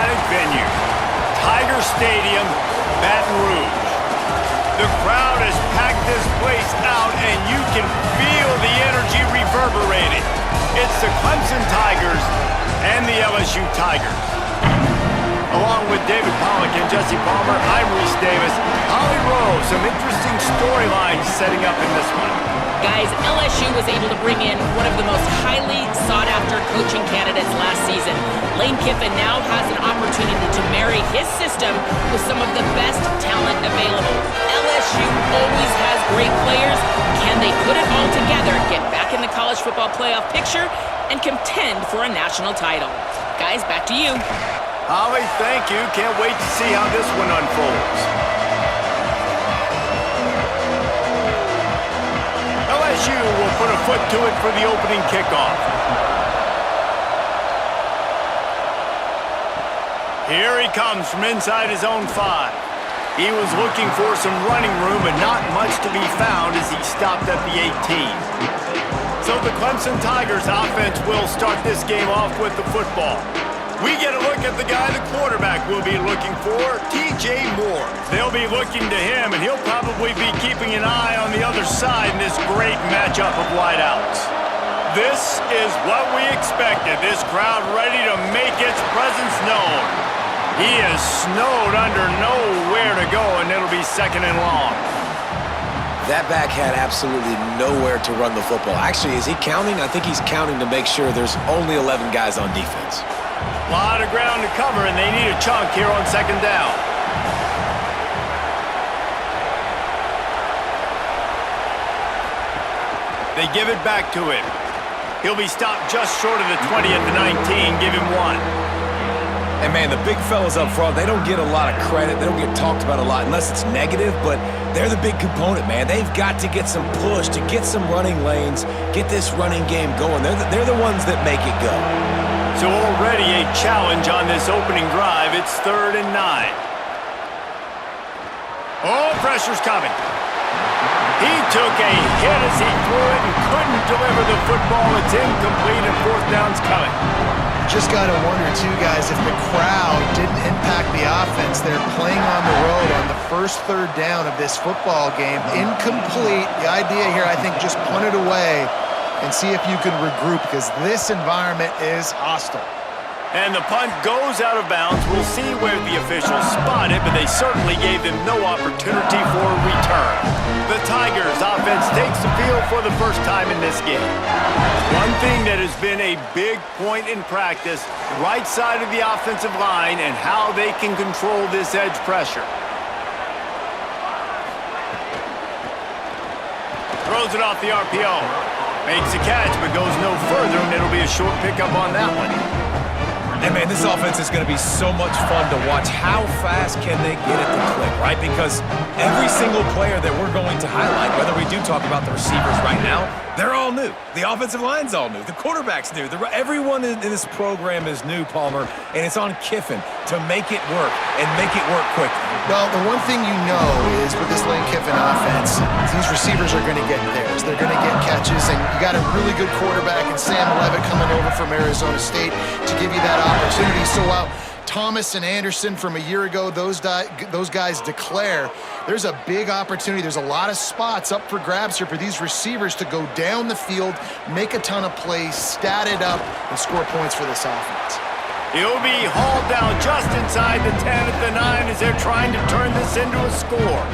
emblematic venue, Tiger Stadium, Baton Rouge. The crowd has packed this place out, and you can feel the energy reverberating. It's the Clemson Tigers and the LSU Tigers. Along with David Pollack and Jesse Palmer, I'm Reese Davis. Holly Rowe, some interesting storylines setting up in this one. Guys, LSU was able to bring in one of the most highly sought-after coaching candidates last season. Lane Kiffin now has an opportunity to marry his system with some of the best talent available. LSU always has great players. Can they put it all together, get back in the college football playoff picture, and contend for a national title? Guys, back to you. Holly, thank you. Can't wait to see how this one unfolds. LSU will put a foot to it for the opening kickoff. Here he comes from inside his own 5. He was looking for some running room, but not much to be found as he stopped at the 18. So the Clemson Tigers offense will start this game off with the football. We get a look at the guy the quarterback will be looking for, T.J. Moore. They'll be looking to him, and he'll probably be keeping an eye on the other side in this great matchup of wideouts. This is what we expected, this crowd ready to make its presence known. He is snowed under, nowhere to go, and it'll be second and long. That back had absolutely nowhere to run the football. Actually, is he counting? I think he's counting to make sure there's only 11 guys on defense. A lot of ground to cover, and they need a chunk here on second down. They give it back to him. He'll be stopped just short of the 20 at the 19. Give him 1. And, man, the big fellas up front, they don't get a lot of credit. They don't get talked about a lot unless it's negative, but they're the big component, man. They've got to get some push, to get some running lanes, get this running game going. They're the ones that make it go. So already a challenge on this opening drive. It's 3rd and 9. Oh, pressure's coming. He took a hit as he threw it and couldn't deliver the football. It's incomplete and 4th down's coming. Just got to wonder, too, guys, if the crowd didn't impact the offense. They're playing on the road on the first 3rd down of this football game. Incomplete. The idea here, I think, just punt it away and see if you can regroup, because this environment is hostile. And the punt goes out of bounds. We'll see where the officials spot it, but they certainly gave them no opportunity for a return. The Tigers offense takes the field for the first time in this game. One thing that has been a big point in practice, right side of the offensive line and how they can control this edge pressure. Throws it off the RPO. Makes a catch, but goes no further, and it'll be a short pickup on that one. And, man, this offense is going to be so much fun to watch. How fast can they get it to click, right? Because every single player that we're going to highlight, whether we do talk about the receivers right now, they're all new. The offensive line's all new. The quarterback's new. Everyone in this program is new, Palmer, and it's on Kiffin to make it work and make it work quickly. Well, the one thing you know is with this Lane Kiffin offense, these receivers are going to get theirs. They're going to get catches, and you got a really good quarterback in Sam Levitt coming over from Arizona State to give you that opportunity. So while Thomas and Anderson from a year ago, those guys declare, there's a big opportunity. There's a lot of spots up for grabs here for these receivers to go down the field, make a ton of plays, stat it up, and score points for this offense. He'll be hauled down just inside the 10 at the 9 as they're trying to turn this into a score.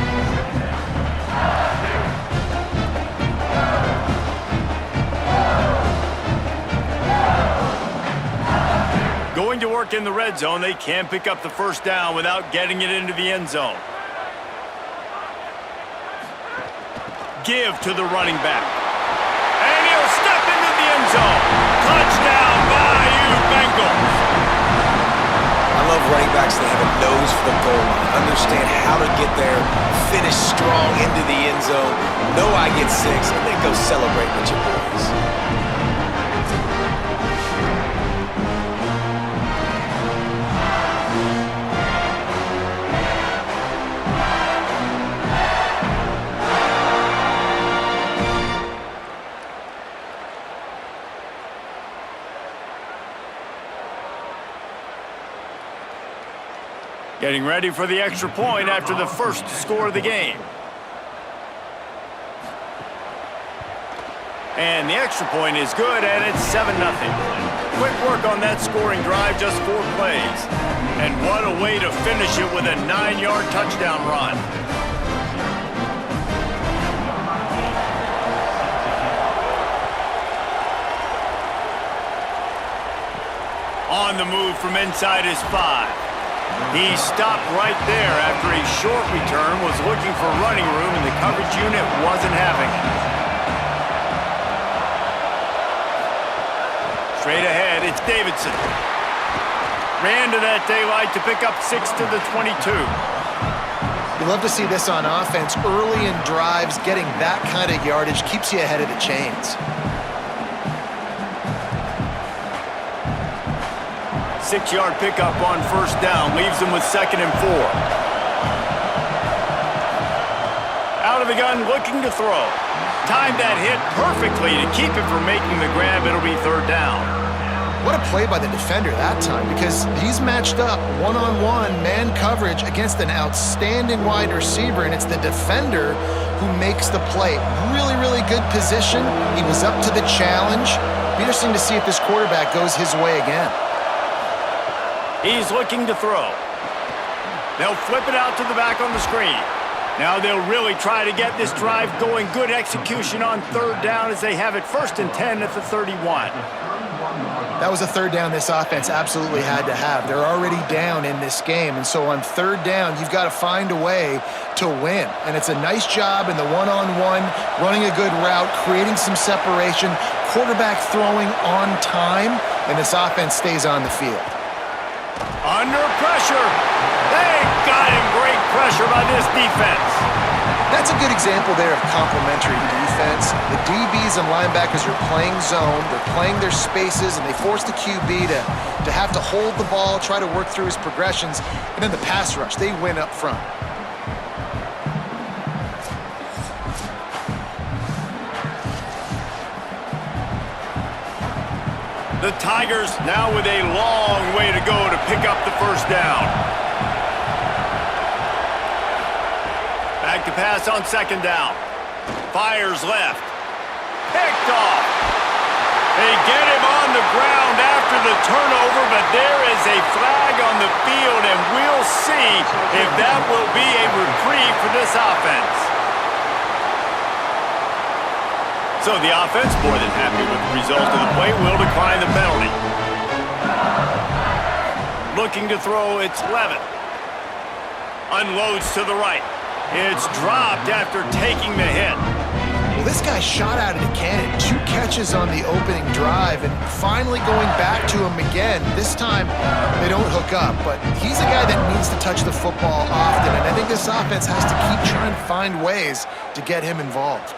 Going to work in the red zone, they can't pick up the first down without getting it into the end zone. Give to the running back. And he'll step into the end zone. Touchdown, Bayou Bengals. I love running backs that have a nose for the goal line, understand how to get there, finish strong into the end zone, know I get 6, and then go celebrate with your boys. Getting ready for the extra point after the first score of the game. And the extra point is good, and it's 7-0. Quick work on that scoring drive, just 4 plays. And what a way to finish it with a 9-yard touchdown run. On the move from inside his 5. He stopped right there after a short return, was looking for running room, and the coverage unit wasn't having it. Straight ahead, it's Davidson. Ran to that daylight to pick up 6 to the 22. You love to see this on offense. Early in drives, getting that kind of yardage keeps you ahead of the chains. 6-yard pickup on first down, leaves him with 2nd and 4. Out of the gun, looking to throw. Timed that hit perfectly to keep him from making the grab. It'll be 3rd down. What a play by the defender that time, because he's matched up one-on-one man coverage against an outstanding wide receiver, and it's the defender who makes the play. Really, really good position. He was up to the challenge. Be interesting to see if this quarterback goes his way again. He's looking to throw. They'll flip it out to the back on the screen. Now they'll really try to get this drive going. Good execution on 3rd down as they have it 1st and 10 at the 31. That was a 3rd down this offense absolutely had to have. They're already down in this game, and so on 3rd down, you've got to find a way to win. And it's a nice job in the one-on-one, running a good route, creating some separation, quarterback throwing on time, and this offense stays on the field. Under pressure. They got him. Great pressure by this defense. That's a good example there of complementary defense. The DBs and linebackers are playing zone. They're playing their spaces, and they force the QB to have to hold the ball, try to work through his progressions. And then the pass rush, they win up front. The Tigers now with a long way to go to pick up the 1st down. Back to pass on 2nd down. Fires left. Picked off. They get him on the ground after the turnover, but there is a flag on the field, and we'll see if that will be a reprieve for this offense. So the offense, more than happy with the result of the play, will decline the penalty. Looking to throw, it's Levitt. Unloads to the right. It's dropped after taking the hit. Well, this guy shot out of the cannon. 2 catches on the opening drive, and finally going back to him again. This time, they don't hook up, but he's a guy that needs to touch the football often, and I think this offense has to keep trying to find ways to get him involved.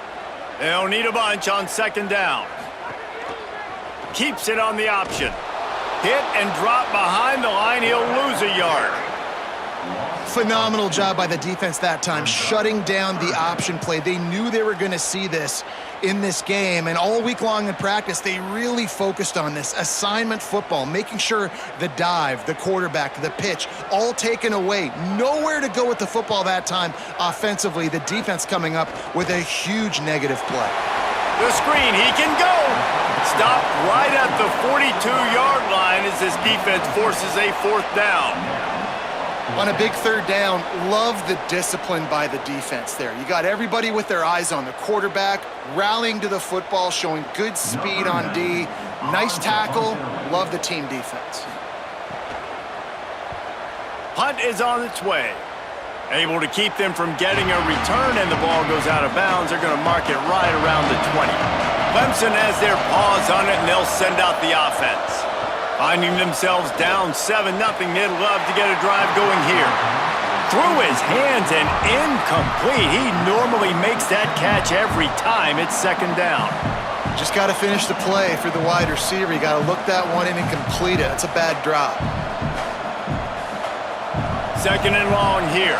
They'll need a bunch on 2nd down. Keeps it on the option. Hit and drop behind the line. He'll lose a yard. Phenomenal job by the defense that time, shutting down the option play. They knew they were going to see this in this game, and all week long in practice, they really focused on this assignment football, making sure the dive, the quarterback, the pitch, all taken away. Nowhere to go with the football that time offensively. The defense coming up with a huge negative play. The screen, he can go. Stopped right at the 42-yard line as this defense forces a 4th down. On a big 3rd down, love the discipline by the defense there. You got everybody with their eyes on the quarterback, rallying to the football, showing good speed on D. Nice tackle. Love the team defense. Punt is on its way. Able to keep them from getting a return, and the ball goes out of bounds. They're going to mark it right around the 20. Clemson has their paws on it, and they'll send out the offense. Finding themselves down 7-0, they'd love to get a drive going here. Through his hands and incomplete. He normally makes that catch every time. It's 2nd down. Just got to finish the play for the wide receiver. You got to look that one in and complete it. It's a bad drop. 2nd and long here.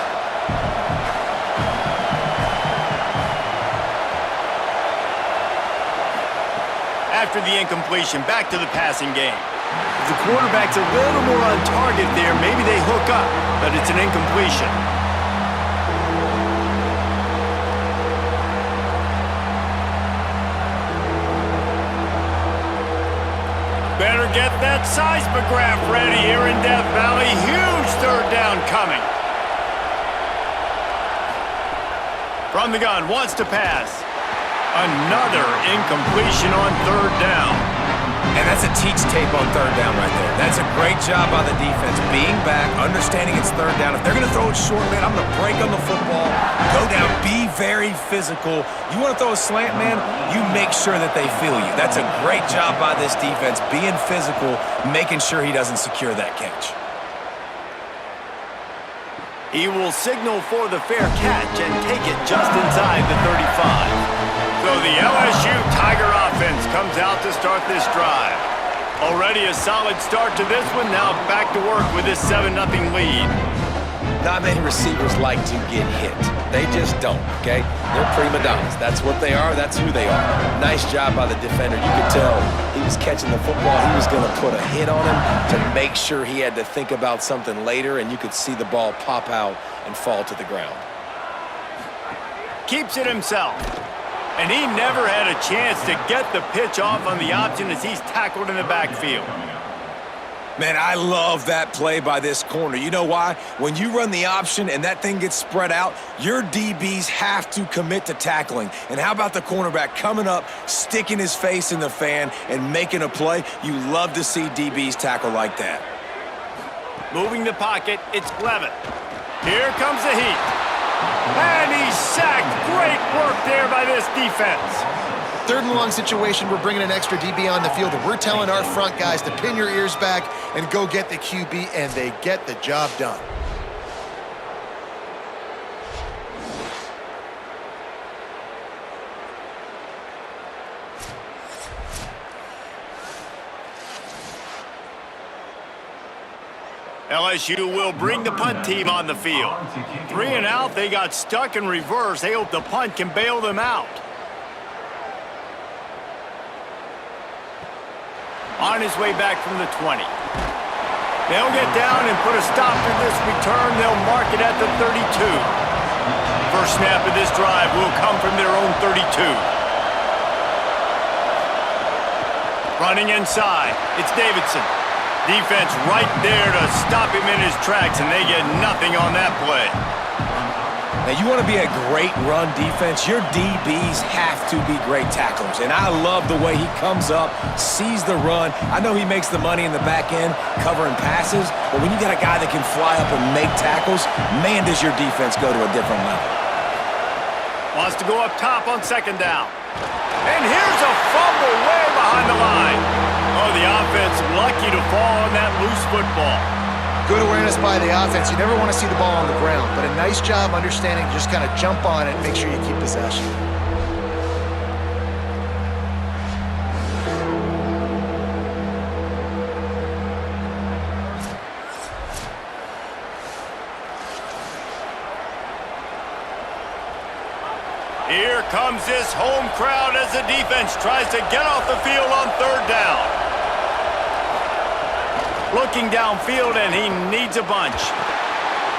After the incompletion, back to the passing game. If the quarterback's a little more on target there, maybe they hook look up, but it's an incompletion. Better get that seismograph ready here in Death Valley. Huge third down coming. From the gun, wants to pass. Another incompletion on third down. And that's a teach tape on third down right there. That's a great job by the defense, being back, understanding it's third down. If they're going to throw it short, man, I'm going to break on the football, go down, be very physical. You want to throw a slant, man, you make sure that they feel you. That's a great job by this defense, being physical, making sure he doesn't secure that catch. He will signal for the fair catch and take it just inside the 35. So the LSU Tiger offense comes out to start this drive. Already a solid start to this one. Now back to work with this 7-0 lead. Not many receivers like to get hit. They just don't, okay? They're prima donnas. That's what they are. That's who they are. Nice job by the defender. You could tell he was catching the football. He was going to put a hit on him to make sure he had to think about something later, and you could see the ball pop out and fall to the ground. Keeps it himself. And he never had a chance to get the pitch off on the option as he's tackled in the backfield. Man, I love that play by this corner. You know why? When you run the option and that thing gets spread out, your DBs have to commit to tackling. And how about the cornerback coming up, sticking his face in the fan, and making a play? You love to see DBs tackle like that. Moving the pocket, it's Levitt. Here comes the heat. And he's sacked. Great work there by this defense. Third and long situation, we're bringing an extra DB on the field, and we're telling our front guys to pin your ears back and go get the QB, and they get the job done. LSU will bring the punt team on the field. 3 and out, they got stuck in reverse. They hope the punt can bail them out. On his way back from the 20. They'll get down and put a stop to this return. They'll mark it at the 32. First snap of this drive will come from their own 32. Running inside, it's Davidson. Defense right there to stop him in his tracks, and they get nothing on that play. Now, you want to be a great run defense, your DBs have to be great tacklers. And I love the way he comes up, sees the run. I know he makes the money in the back end covering passes, but when you got a guy that can fly up and make tackles, man, does your defense go to a different level. Wants to go up top on second down. And here's a fumble way behind the line. Oh, the offense lucky to fall on that loose football. Good awareness by the offense. You never want to see the ball on the ground, but a nice job understanding to just kind of jump on it and make sure you keep possession. Here comes this home crowd as the defense tries to get off the field on third down. Looking downfield, and he needs a bunch.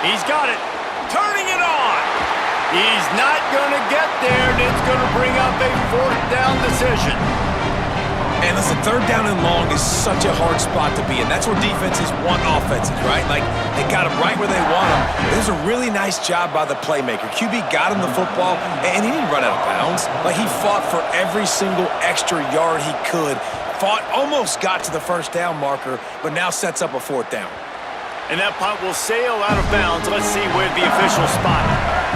He's got it. Turning it on. He's not going to get there, and it's going to bring up a fourth down decision. And listen, third down and long is such a hard spot to be in. That's where defenses want offenses, right? Like, they got them right where they want them. It was a really nice job by the playmaker. QB got him the football, and he didn't run out of bounds. Like, he fought for every single extra yard he could. Fought, almost got to the first down marker, but now sets up a fourth down. And that punt will sail out of bounds. Let's see where the official spot.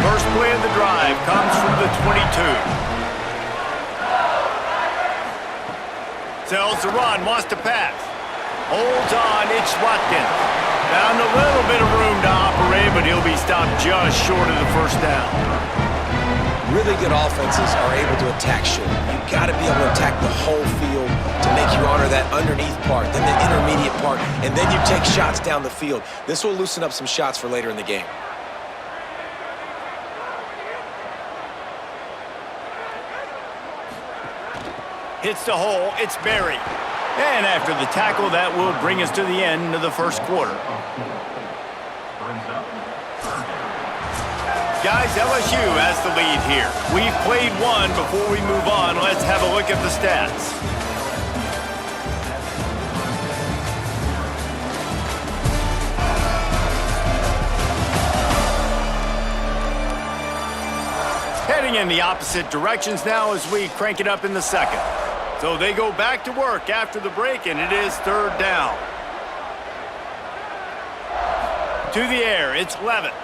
First play of the drive comes from the 22. Sells the run, wants to pass. Holds on, it's Watkins. Found a little bit of room to operate, but he'll be stopped just short of the first down. Really good offenses are able to attack short. You've got to be able to attack the whole field to make you honor that underneath part, then the intermediate part, and then you take shots down the field. This will loosen up some shots for later in the game. Hits the hole, it's Berry. And after the tackle, that will bring us to the end of the first quarter. Guys, LSU has the lead here. We've played one. Before we move on, let's have a look at the stats. Heading in the opposite directions now as we crank it up in the second. So they go back to work after the break, and it is third down. To the air, it's Levitt.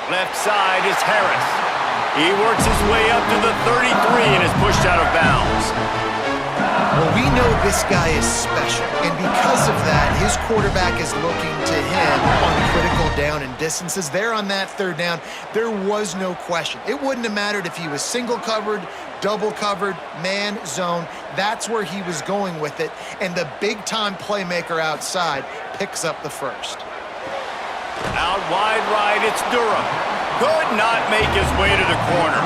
Left side is Harris. He works his way up to the 33 and is pushed out of bounds. Well, we know this guy is special, and because of that, his quarterback is looking to him on critical down and distances. There on that third down, there was no question. It wouldn't have mattered if he was single covered, double covered, man, zone. That's where he was going with it, and the big-time playmaker outside picks up the first. Out wide right, it's Durham. Could not make his way to the corner.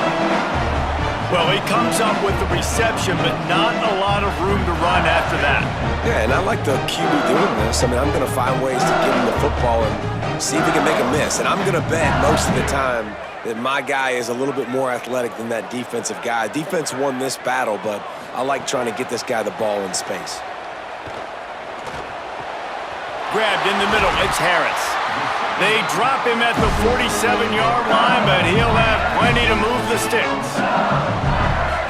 Well, he comes up with the reception, but not a lot of room to run after that. Yeah, and I like the QB doing this. I mean, I'm going to find ways to get him the football and see if he can make a miss. And I'm going to bet most of the time that my guy is a little bit more athletic than that defensive guy. Defense won this battle, but I like trying to get this guy the ball in space. Grabbed in the middle, it's Harris. They drop him at the 47-yard line, but he'll have plenty to move the sticks.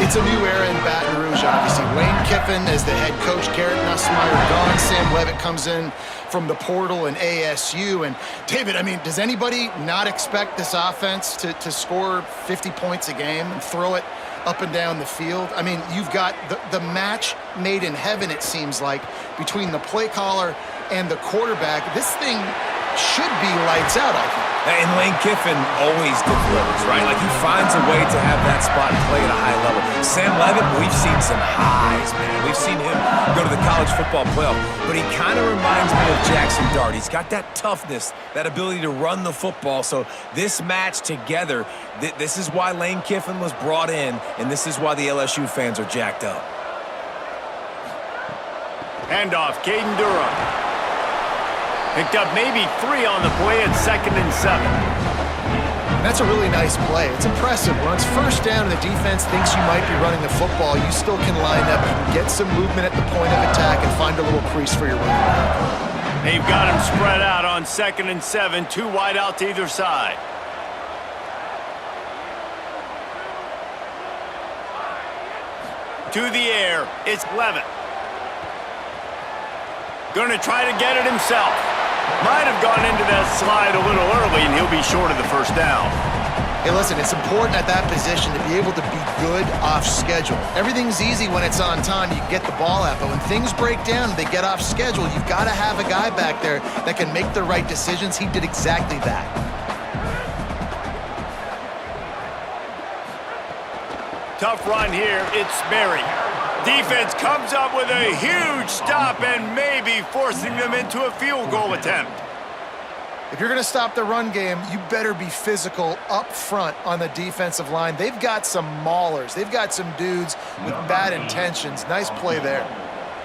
It's a new era in Baton Rouge, obviously. Lane Kiffin as the head coach, Garrett Nussmeier gone. Sam Levitt comes in from the portal in ASU. And, David, I mean, does anybody not expect this offense to score 50 points a game and throw it up and down the field? I mean, you've got the match made in heaven, it seems like, between the play caller and the quarterback. This thing should be lights out, I think. And Lane Kiffin always delivers, right? Like, he finds a way to have that spot and play at a high level. Sam Levitt, we've seen some highs, man. We've seen him go to the college football playoff, but he kind of reminds me of Jackson Dart. He's got that toughness, that ability to run the football. So this match together, this is why Lane Kiffin was brought in, and this is why the LSU fans are jacked up. Handoff, Caden Durham. Picked up maybe 3 on the play at 2nd and 7. And that's a really nice play. It's impressive. When it's first down and the defense thinks you might be running the football, you still can line up. You can get some movement at the point of attack and find a little crease for your running back. They've got him spread out on 2nd and 7, 2 wide out to either side. To the air, it's Levitt. Gonna try to get it himself. Might have gone into that slide a little early, and he'll be short of the first down. Hey, listen, it's important at that position to be able to be good off schedule. Everything's easy when it's on time. You get the ball out, but when things break down and they get off schedule, you've got to have a guy back there that can make the right decisions. He did exactly that. Tough run here. It's Mary. Defense comes up with a huge stop and maybe forcing them into a field goal attempt. If you're going to stop the run game, you better be physical up front on the defensive line. They've got some maulers. They've got some dudes with bad intentions. Nice play there.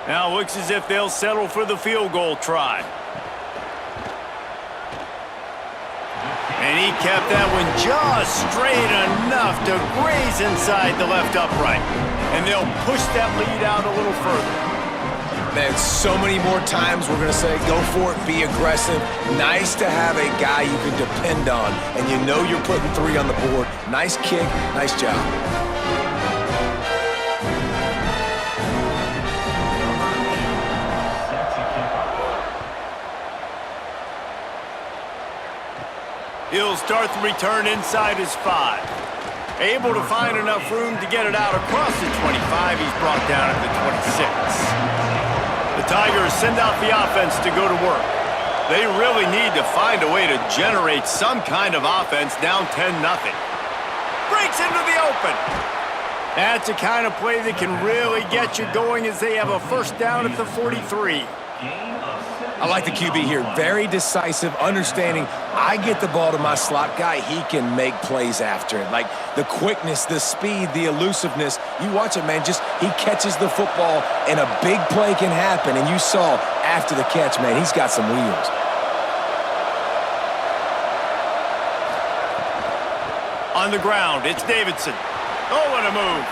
Now looks as if they'll settle for the field goal try. And he kept that one just straight enough to graze inside the left upright. And they'll push that lead out a little further. Man, so many more times we're going to say, go for it, be aggressive. Nice to have a guy you can depend on, and you know you're putting 3 on the board. Nice kick, nice job. He'll start the return inside his 5. Able to find enough room to get it out across the 25. He's brought down at the 26. The Tigers send out the offense to go to work. They really need to find a way to generate some kind of offense down 10-0. Breaks into the open. That's the kind of play that can really get you going as they have a first down at the 43. I like the QB here. Very decisive, understanding I get the ball to my slot guy, he can make plays after it. Like the quickness, the speed, the elusiveness. You watch it, man, just he catches the football and a big play can happen. And you saw after the catch, man, he's got some wheels. On the ground, it's Davidson. Oh, what a move.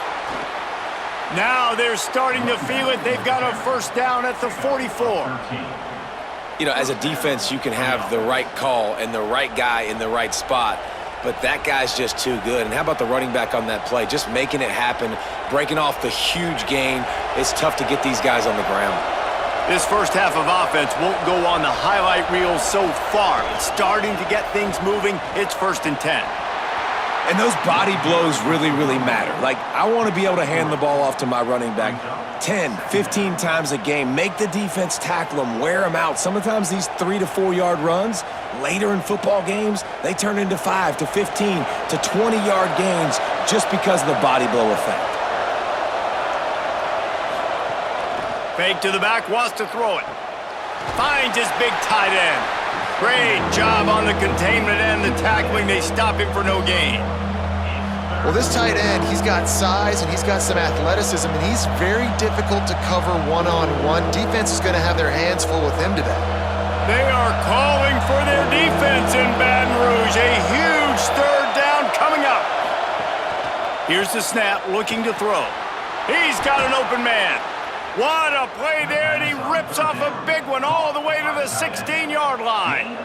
Now they're starting to feel it. They've got a first down at the 44. You know, as a defense, you can have the right call and the right guy in the right spot, but that guy's just too good. And how about the running back on that play? Just making it happen, breaking off the huge gain. It's tough to get these guys on the ground. This first half of offense won't go on the highlight reel so far. It's starting to get things moving. It's 1st and 10. And those body blows really, really matter. Like, I want to be able to hand the ball off to my running back 10, 15 times a game. Make the defense tackle them, wear them out. Sometimes these 3 to 4 yard runs, later in football games, they turn into 5 to 15 to 20 yard gains just because of the body blow effect. Fake to the back, wants to throw it. Finds his big tight end. Great job on the containment and the tackling. They stop him for no gain. Well, this tight end, he's got size and he's got some athleticism, and he's very difficult to cover one-on-one. Defense is going to have their hands full with him today. They are calling for their defense in Baton Rouge. A huge 3rd down coming up. Here's the snap, looking to throw. He's got an open man. What a play there, and he rips off a big one all the way to the 16-yard line.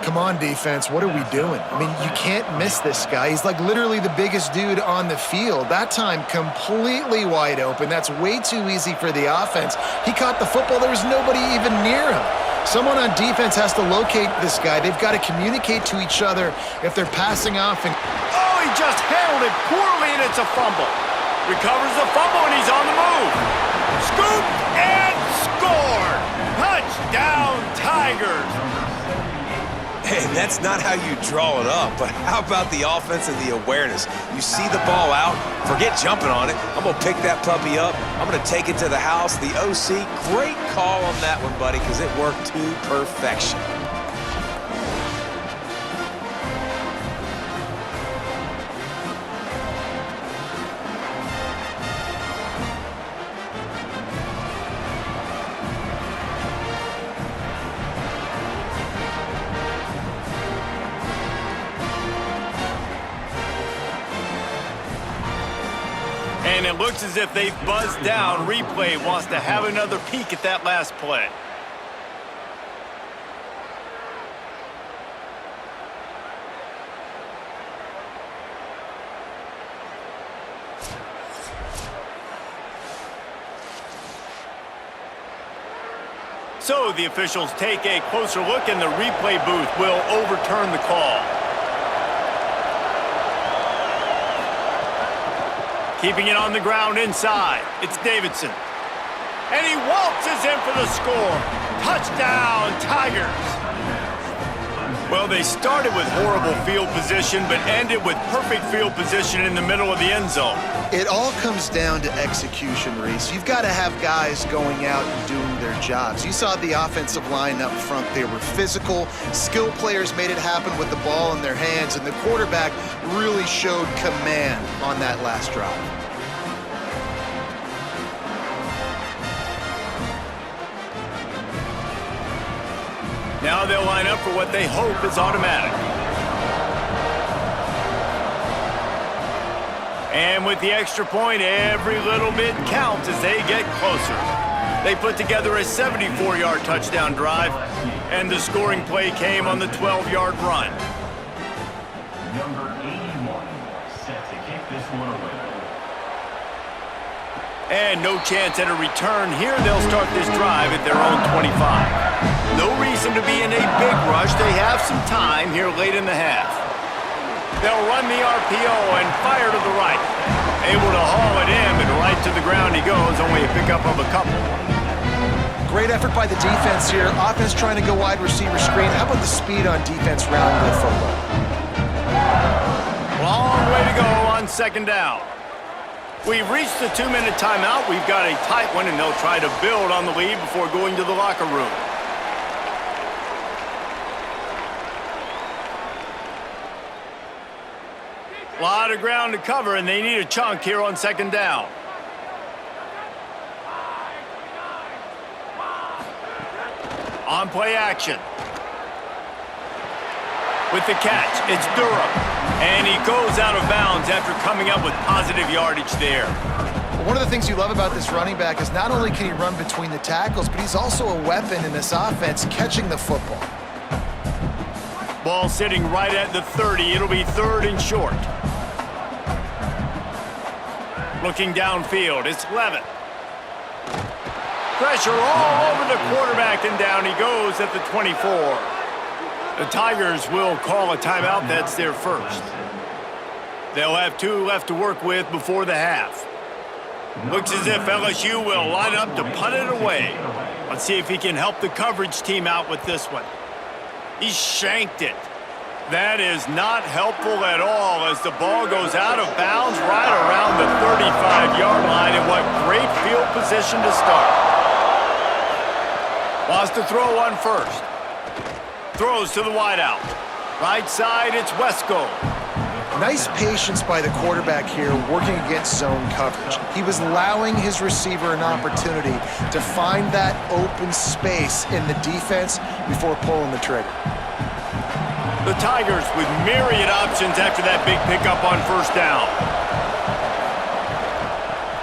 Come on, defense, what are we doing? I mean, you can't miss this guy. He's like literally the biggest dude on the field. That time, completely wide open. That's way too easy for the offense. He caught the football. There was nobody even near him. Someone on defense has to locate this guy. They've got to communicate to each other if they're passing off. And oh, he just handled it poorly, and it's a fumble. Recovers the fumble, and he's on the move. Scooped and scored. Touchdown, Tigers. Hey, that's not how you draw it up, but how about the offense and the awareness? You see the ball out, forget jumping on it. I'm going to pick that puppy up. I'm going to take it to the house. The OC, great call on that one, buddy, because it worked to perfection. And it looks as if they've buzzed down. Replay wants to have another peek at that last play. So the officials take a closer look, and the replay booth will overturn the call. Keeping it on the ground inside. It's Davidson. And he waltzes in for the score. Touchdown, Tigers. Well, they started with horrible field position, but ended with perfect field position in the middle of the end zone. it all comes down to execution, Reese. You've got to have guys going out and doing their jobs. You saw the offensive line up front. They were physical. Skill players made it happen with the ball in their hands, and the quarterback really showed command on that last drive. Now they'll line up for what they hope is automatic. And with the extra point, every little bit counts as they get closer. They put together a 74-yard touchdown drive, and the scoring play came on the 12-yard run. Number 81 set to kick this one away. And no chance at a return here. They'll start this drive at their own 25. No reason to be in a big rush. They have some time here late in the half. They'll run the RPO and fire to the right. Able to haul it in, but right to the ground he goes. Only a pickup of a couple. Great effort by the defense here. Offense trying to go wide receiver screen. How about the speed on defense rounding the football? Long way to go on second down. We've reached the 2-minute timeout. We've got a tight one, and they'll try to build on the lead before going to the locker room. A lot of ground to cover, and they need a chunk here on second down. On play action. With the catch, it's Durham. And he goes out of bounds after coming up with positive yardage there. One of the things you love about this running back is not only can he run between the tackles, but he's also a weapon in this offense catching the football. Ball sitting right at the 30. It'll be 3rd and short. Looking downfield, it's Levitt. Pressure all over the quarterback, and down he goes at the 24. The Tigers will call a timeout. That's their first. They'll have 2 left to work with before the half. Looks as if LSU will line up to punt it away. Let's see if he can help the coverage team out with this one. He shanked it. That is not helpful at all as the ball goes out of bounds right around the 35-yard line. And what great field position to start. Wants to throw on first. Throws to the wideout. Right side, it's Wesco. Nice patience by the quarterback here working against zone coverage. He was allowing his receiver an opportunity to find that open space in the defense before pulling the trigger. The Tigers with myriad options after that big pickup on first down.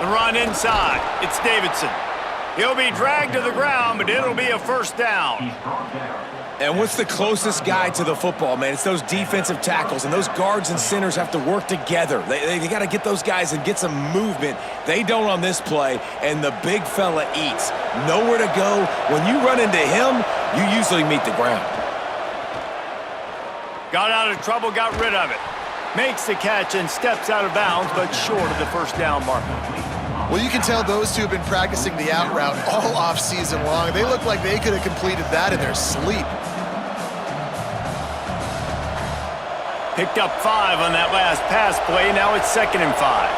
The run inside. It's Davidson. He'll be dragged to the ground, but it'll be a first down. And what's the closest guy to the football, man? It's those defensive tackles, and those guards and centers have to work together. They got to get those guys and get some movement. They don't on this play, and the big fella eats. Nowhere to go. When you run into him, you usually meet the ground. Got out of trouble, got rid of it. Makes the catch and steps out of bounds, but short of the first down marker. Well, you can tell those two have been practicing the out route all off-season long. They look like they could have completed that in their sleep. Picked up 5 on that last pass play. Now it's 2nd and 5.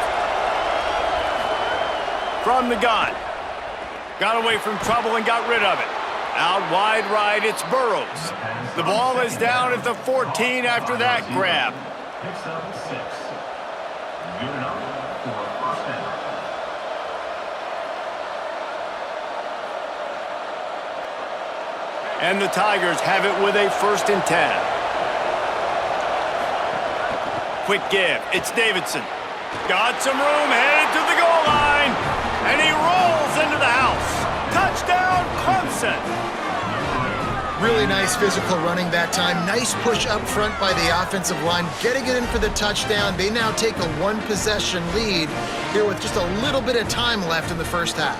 From the gun. Got away from trouble and got rid of it. Out wide right, it's Burrows. The ball is down at the 14 after that grab. Picks up 6. Good enough for a first down. And the Tigers have it with a 1st and 10. Quick give. It's Davidson. Got some room, headed to the goal line. And he rolls into the house. Touchdown, Clemson. Really nice physical running that time. Nice push up front by the offensive line, getting it in for the touchdown. They now take a 1-possession lead here with just a little bit of time left in the first half.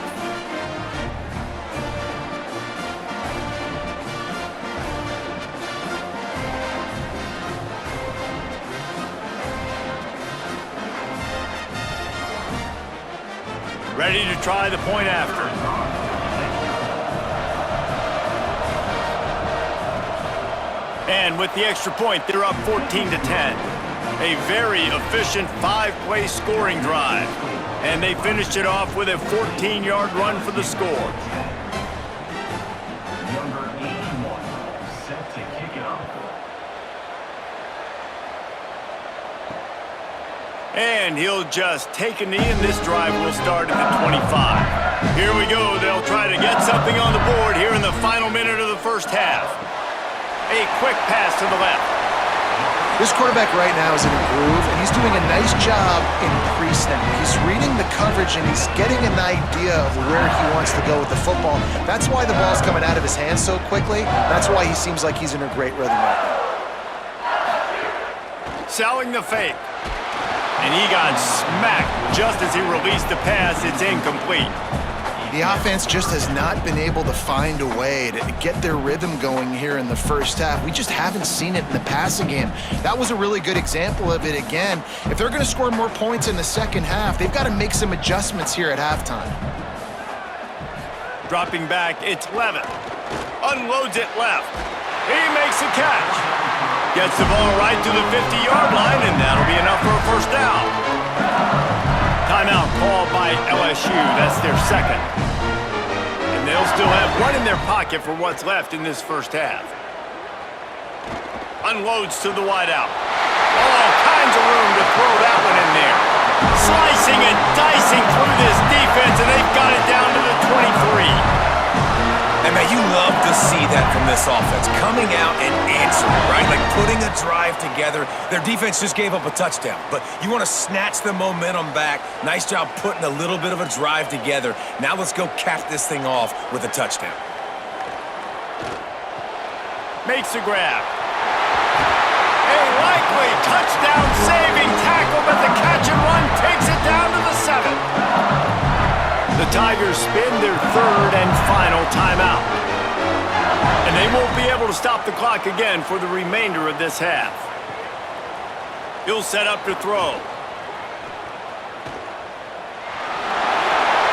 Ready to try the point after. And with the extra point, they're up 14-10. A very efficient 5-play scoring drive. And they finished it off with a 14-yard run for the score. Number 81 set to kick it off. And he'll just take a knee, and this drive will start at the 25. Here we go. They'll try to get something on the board here in the final minute of the first half. A quick pass to the left. This quarterback right now is in a groove, and he's doing a nice job in pre-snap. He's reading the coverage, and he's getting an idea of where he wants to go with the football. That's why the ball's coming out of his hands so quickly. That's why he seems like he's in a great rhythm right now. Selling the fake. And he got smacked just as he released the pass. It's incomplete. The offense just has not been able to find a way to get their rhythm going here in the first half. We just haven't seen it in the passing game. That was a really good example of it again. If they're going to score more points in the second half, they've got to make some adjustments here at halftime. Dropping back, it's Levitt. Unloads it left. He makes a catch. Gets the ball right to the 50-yard line, and that'll be enough for a first down. Timeout called by LSU. That's their second. And they'll still have one in their pocket for what's left in this first half. Unloads to the wideout. All kinds of room to throw that one in there. Slicing and dicing through this defense, and they've got it down to the 23. And man, you love to see that from this offense. Coming out and answering, right? Like putting a drive together. Their defense just gave up a touchdown, but you want to snatch the momentum back. Nice job putting a little bit of a drive together. Now let's go cap this thing off with a touchdown. Makes the grab. A likely touchdown-saving tackle, but the catch and run takes it down to the 7. The Tigers spin their third and final timeout. And they won't be able to stop the clock again for the remainder of this half. He'll set up to throw.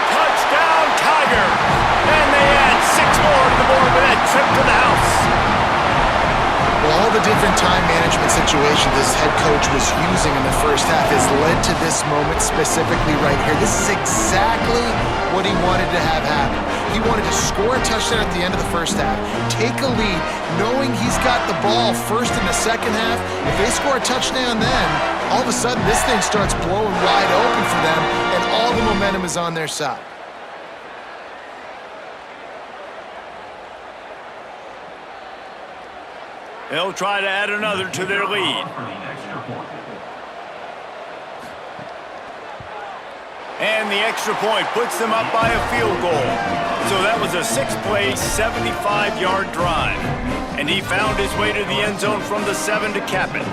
Touchdown, Tiger! And they add 6 more to the board with that trip to the house. Well, all the different time management situations this head coach was using in the first half has led to this moment specifically right here. This is exactly what he wanted to have happen. He wanted to score a touchdown at the end of the first half, take a lead, knowing he's got the ball first in the second half. If they score a touchdown then, all of a sudden this thing starts blowing wide open for them, and all the momentum is on their side. They'll try to add another to their lead. And the extra point puts them up by a field goal. So that was a 6-play, 75-yard drive. And he found his way to the end zone from the 7 to cap it.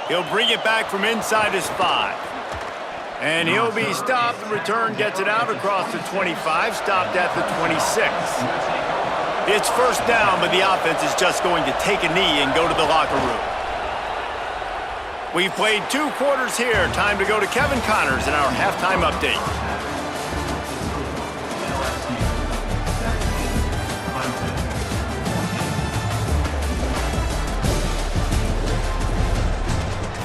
He'll bring it back from inside his 5. And he'll be stopped. The return gets it out across the 25, stopped at the 26. It's first down, but the offense is just going to take a knee and go to the locker room. We've played 2 quarters here. Time to go to Kevin Connors in our halftime update.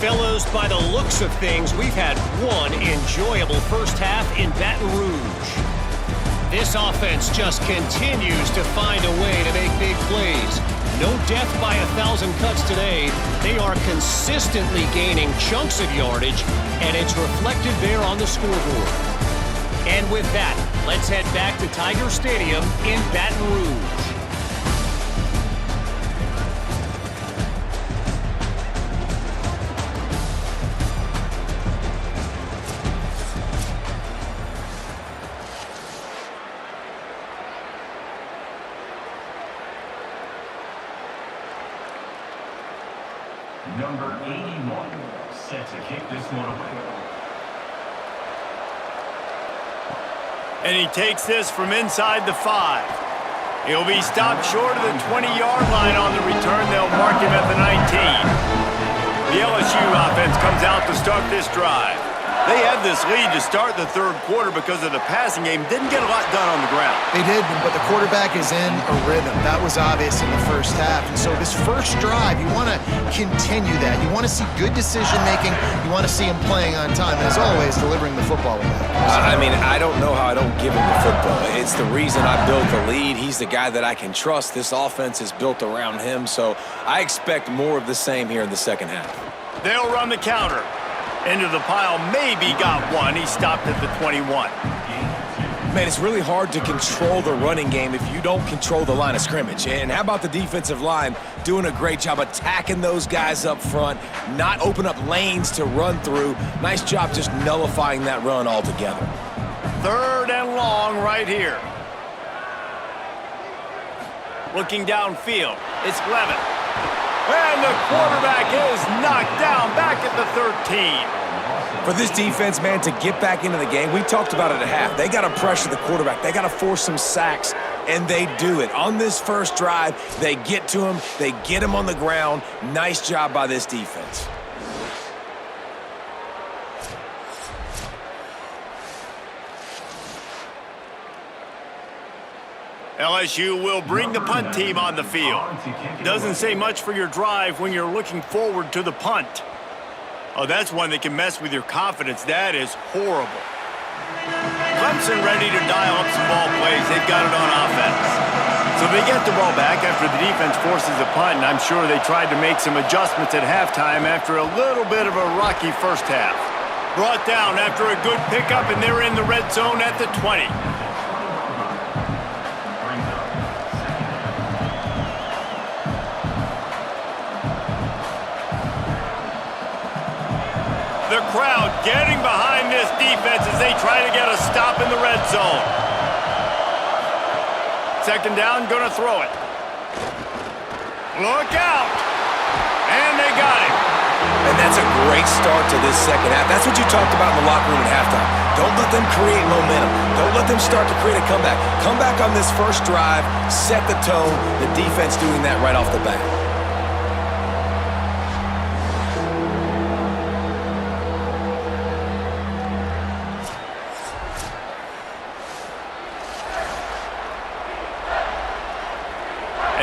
Fellows, by the looks of things, we've had one enjoyable first half in Baton Rouge. This offense just continues to find a way to make big plays. No death by 1,000 cuts today. They are consistently gaining chunks of yardage, and it's reflected there on the scoreboard. And with that, let's head back to Tiger Stadium in Baton Rouge. Number 81, set to kick this one away. And he takes this from inside the 5. He'll be stopped short of the 20-yard line on the return. They'll mark him at the 19. The LSU offense comes out to start this drive. They had this lead to start the third quarter because of the passing game. Didn't get a lot done on the ground. They did, but the quarterback is in a rhythm. That was obvious in the first half. And so this first drive, you want to continue that. You want to see good decision-making. You want to see him playing on time. And as always, delivering the football with that. I mean, I don't know how I don't give him the football. It's the reason I built the lead. He's the guy that I can trust. This offense is built around him. So I expect more of the same here in the second half. They'll run the counter. Into the pile, maybe got one. He stopped at the 21. Man, it's really hard to control the running game if you don't control the line of scrimmage. And how about the defensive line doing a great job attacking those guys up front, not open up lanes to run through. Nice job just nullifying that run altogether. Third and long right here. Looking downfield, it's Levin. And the quarterback is knocked down back at the 13. For this defense, man, to get back into the game, we talked about it at half. They got to pressure the quarterback. They got to force some sacks, and they do it. On this first drive, they get to him. They get him on the ground. Nice job by this defense. LSU will bring the punt team on the field. Doesn't say much for your drive when you're looking forward to the punt. Oh, that's one that can mess with your confidence. That is horrible. Clemson ready to dial up some ball plays. They've got it on offense. So they get the ball back after the defense forces a punt, and I'm sure they tried to make some adjustments at halftime after a little bit of a rocky first half. Brought down after a good pickup, and they're in the red zone at the 20. The crowd getting behind this defense as they try to get a stop in the red zone. Second down, gonna throw it. Look out! And they got him. And that's a great start to this second half. That's what you talked about in the locker room at halftime. Don't let them create momentum. Don't let them start to create a comeback. Come back on this first drive, set the tone. The defense doing that right off the bat.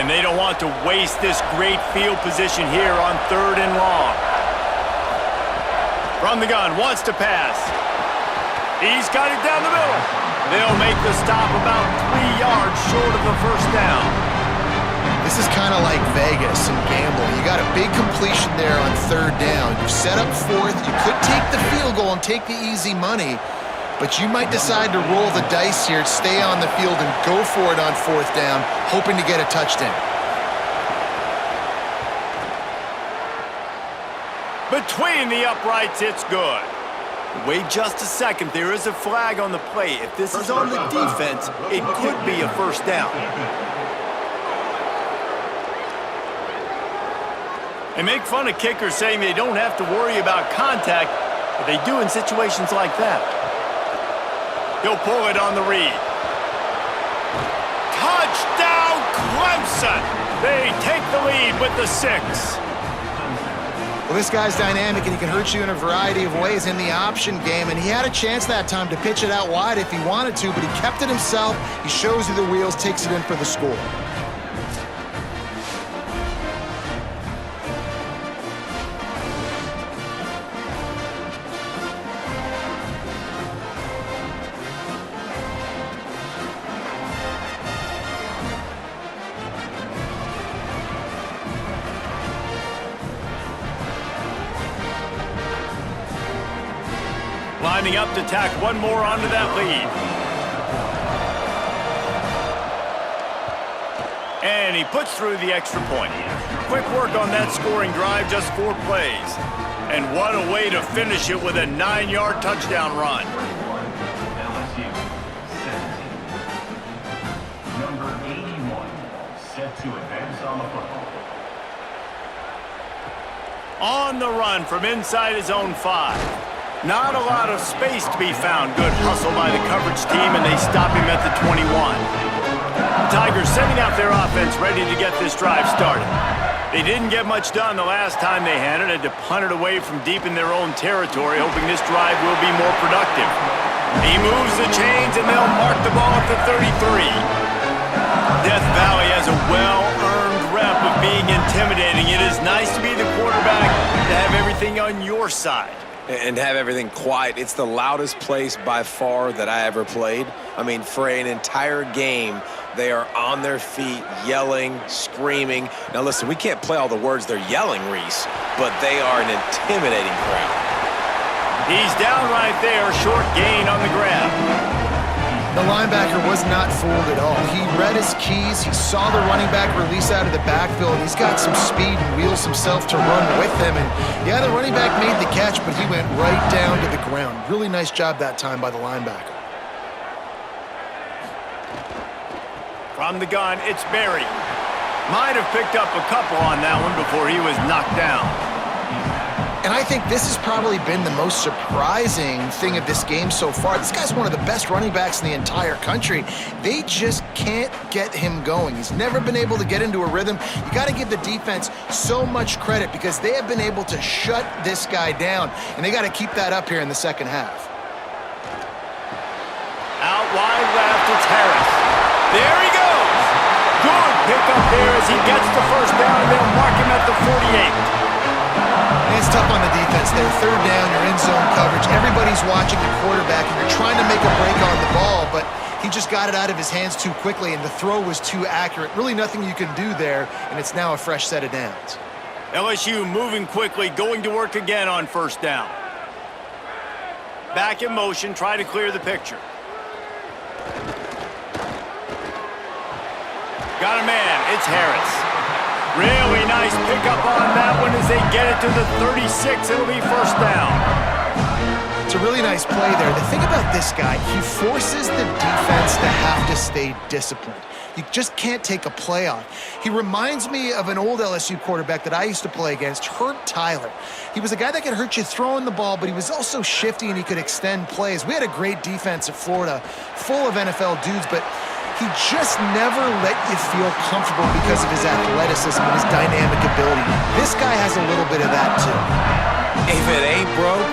And they don't want to waste this great field position here on 3rd and long. From the gun, wants to pass. He's got it down the middle. They'll make the stop about 3 yards short of the first down. This is kind of like Vegas and gambling. You got a big completion there on 3rd down. You set up 4th. You could take the field goal and take the easy money, but you might decide to roll the dice here, stay on the field, and go for it on 4th down, hoping to get a touchdown. Between the uprights, it's good. Wait just a second. There is a flag on the play. If this is on the defense, it could be a first down. They make fun of kickers saying they don't have to worry about contact, but they do in situations like that. He'll pull it on the read. Touchdown, Clemson! They take the lead with the 6. Well, this guy's dynamic, and he can hurt you in a variety of ways in the option game, and he had a chance that time to pitch it out wide if he wanted to, but he kept it himself. He shows you the wheels, takes it in for the score. Lining up to tack one more onto that lead. And he puts through the extra point. Quick work on that scoring drive, just 4 plays. And what a way to finish it with a 9-yard touchdown run. LSU 17. Number 81 set to advance on the football. On the run from inside his own 5. Not a lot of space to be found. Good hustle by the coverage team, and they stop him at the 21. The Tigers setting out their offense, ready to get this drive started. They didn't get much done the last time they had to punt it away from deep in their own territory, hoping this drive will be more productive. He moves the chains, and they'll mark the ball at the 33. Death Valley has a well-earned rep of being intimidating. It is nice to be the quarterback, to have everything on your side. And have everything quiet. It's the loudest place by far that I ever played. I mean, for an entire game, they are on their feet, yelling, screaming. Now listen, we can't play all the words they're yelling, Reese, but they are an intimidating crowd. He's down right there, short gain on the grab. The linebacker was not fooled at all. He read his keys, he saw the running back release out of the backfield, and he's got some speed and wheels himself to run with him. And yeah, the running back made the catch, but he went right down to the ground. Really nice job that time by the linebacker. From the gun, it's Barry. Might have picked up a couple on that one before he was knocked down. And I think this has probably been the most surprising thing of this game so far. This guy's one of the best running backs in the entire country. They just can't get him going. He's never been able to get into a rhythm. You got to give the defense so much credit because they have been able to shut this guy down, and they got to keep that up here in the second half. Out wide left, it's Harris. There he goes. Good pickup there as he gets the first down, and they'll mark him at the 48. It's tough on the defense there. 3rd down, you're in zone coverage. Everybody's watching the quarterback, and you're trying to make a break on the ball, but he just got it out of his hands too quickly, and the throw was too accurate. Really nothing you can do there, and it's now a fresh set of downs. LSU moving quickly, going to work again on 1st down. Back in motion, try to clear the picture. Got a man, it's Harris. Really nice pickup on that one as they get it to the 36. It'll be first down. It's a really nice play there. The thing about this guy, he forces the defense to have to stay disciplined. You just can't take a play off. He reminds me of an old LSU quarterback that I used to play against, Herb Tyler. He was a guy that could hurt you throwing the ball, but he was also shifty and he could extend plays. We had a great defense at Florida, full of NFL dudes, but he just never let you feel comfortable because of his athleticism and his dynamic ability. This guy has a little bit of that too. If it ain't broke,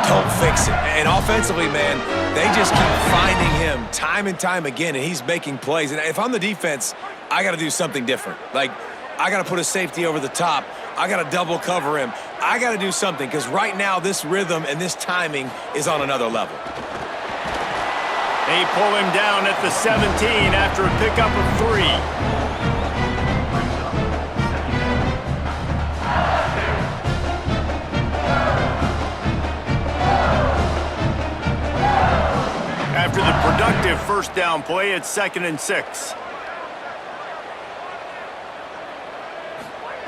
don't fix it. And offensively, man, they just keep finding him time and time again, and he's making plays. And if I'm the defense, I got to do something different. Like, I got to put a safety over the top. I got to double cover him. I got to do something because right now this rhythm and this timing is on another level. They pull him down at the 17 after a pickup of 3. After the productive first down play, it's 2nd and 6.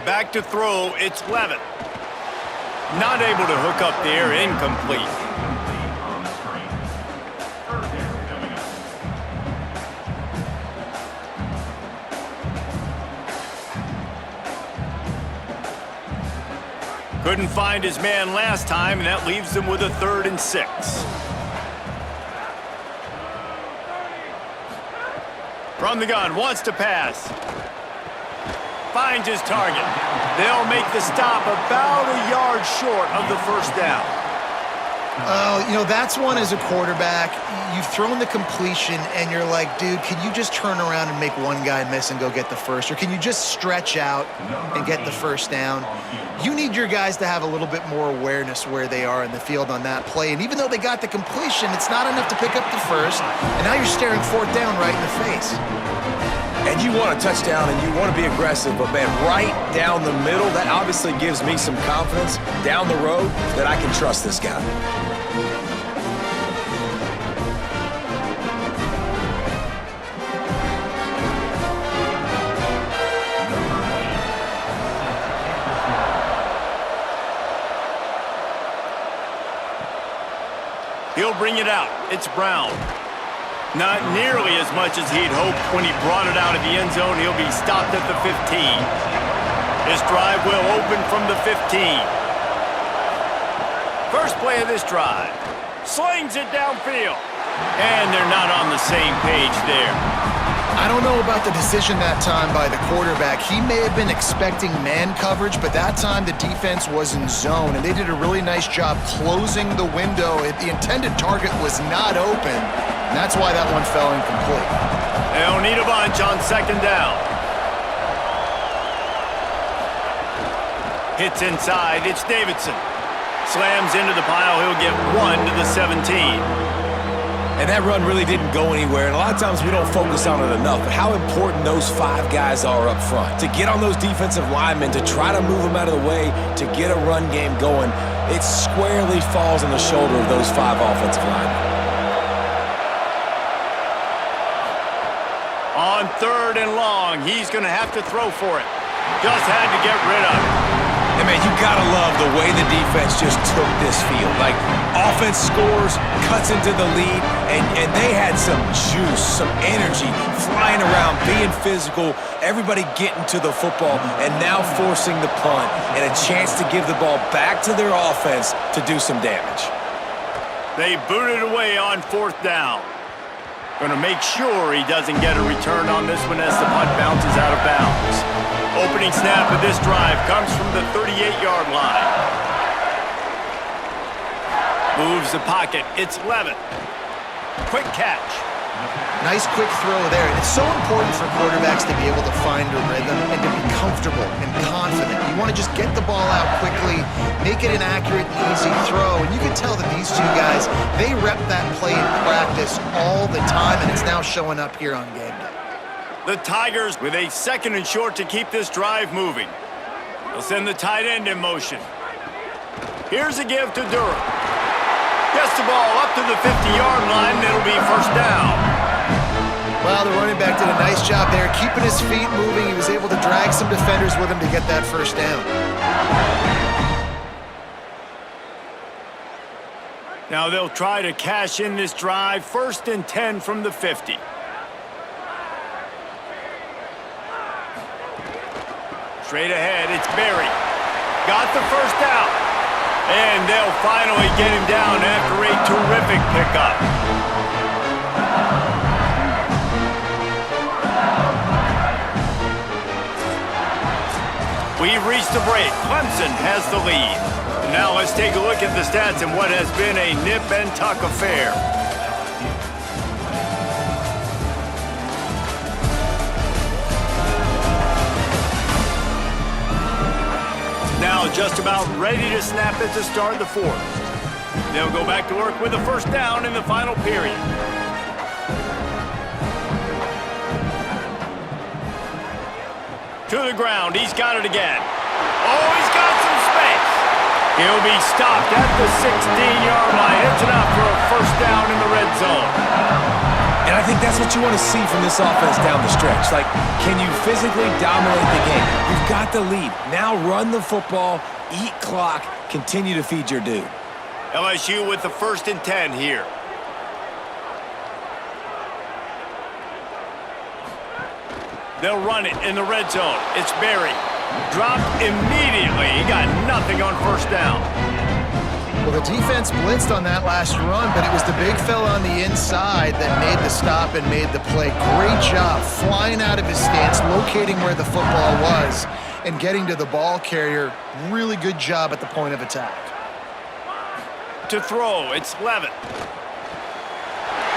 Back to throw, it's Levitt. Not able to hook up there, incomplete. Couldn't find his man last time, and that leaves them with a 3rd and 6. From the gun, wants to pass. Finds his target. They'll make the stop about a yard short of the first down. You know, that's one as a quarterback. You've thrown the completion, and you're like, dude, can you just turn around and make one guy miss and go get the first? Or can you just stretch out and get the first down? You need your guys to have a little bit more awareness where they are in the field on that play. And even though they got the completion, it's not enough to pick up the first. And now you're staring 4th down right in the face. And you want a touchdown and you want to be aggressive, but man, right down the middle, that obviously gives me some confidence down the road that I can trust this guy. He'll bring it out. It's Brown. Not nearly as much as he'd hoped when he brought it out of the end zone. He'll be stopped at the 15. This drive will open from the 15. First play of this drive. Slings it downfield. And they're not on the same page there. I don't know about the decision that time by the quarterback. He may have been expecting man coverage, but that time the defense was in zone, and they did a really nice job closing the window. The intended target was not open, and that's why that one fell incomplete. They'll need a bunch on 2nd down. Hits inside, it's Davidson. Slams into the pile, he'll get 1 to the 17. And that run really didn't go anywhere, and a lot of times we don't focus on it enough, but how important those 5 guys are up front. To get on those defensive linemen, to try to move them out of the way, to get a run game going, it squarely falls on the shoulder of those 5 offensive linemen. On 3rd and long, he's going to have to throw for it. Just had to get rid of it. And man, you gotta love the way the defense just took this field. Like, offense scores, cuts into the lead, and they had some juice, some energy, flying around, being physical, everybody getting to the football, and now forcing the punt, and a chance to give the ball back to their offense to do some damage. They booted away on 4th down. Going to make sure he doesn't get a return on this one as the punt bounces out of bounds. Opening snap of this drive comes from the 38-yard line. Moves the pocket. It's Levitt. Quick catch. Nice quick throw there. And it's so important for quarterbacks to be able to find a rhythm and to be comfortable and confident. You want to just get the ball out quickly, make it an accurate and easy throw. And you can tell that these 2 guys, they rep that play in practice all the time, and it's now showing up here on game day. The Tigers with a 2nd and short to keep this drive moving. They'll send the tight end in motion. Here's a give to Durham. Gets the ball up to the 50-yard line, and it'll be first down. Well, the running back did a nice job there, keeping his feet moving. He was able to drag some defenders with him to get that first down. Now they'll try to cash in this drive, 1st and 10 from the 50. Straight ahead, it's Berry. Got the first down. And they'll finally get him down after a terrific pickup. We've reached the break. Clemson has the lead. Now let's take a look at the stats in what has been a nip-and-tuck affair. Now just about ready to snap it to start the 4th. They'll go back to work with a first down in the final period. To the ground, he's got it again. Oh, he's got some space. He'll be stopped at the 16-yard line. It's enough for a first down in the red zone. And I think that's what you want to see from this offense down the stretch. Like, can you physically dominate the game? You've got the lead. Now run the football, eat clock, continue to feed your dude. LSU with the 1st and 10 here. They'll run it in the red zone. It's Berry. Dropped immediately. He got nothing on first down. Well, the defense blitzed on that last run, but it was the big fella on the inside that made the stop and made the play. Great job flying out of his stance, locating where the football was, and getting to the ball carrier. Really good job at the point of attack. To throw, it's Levitt.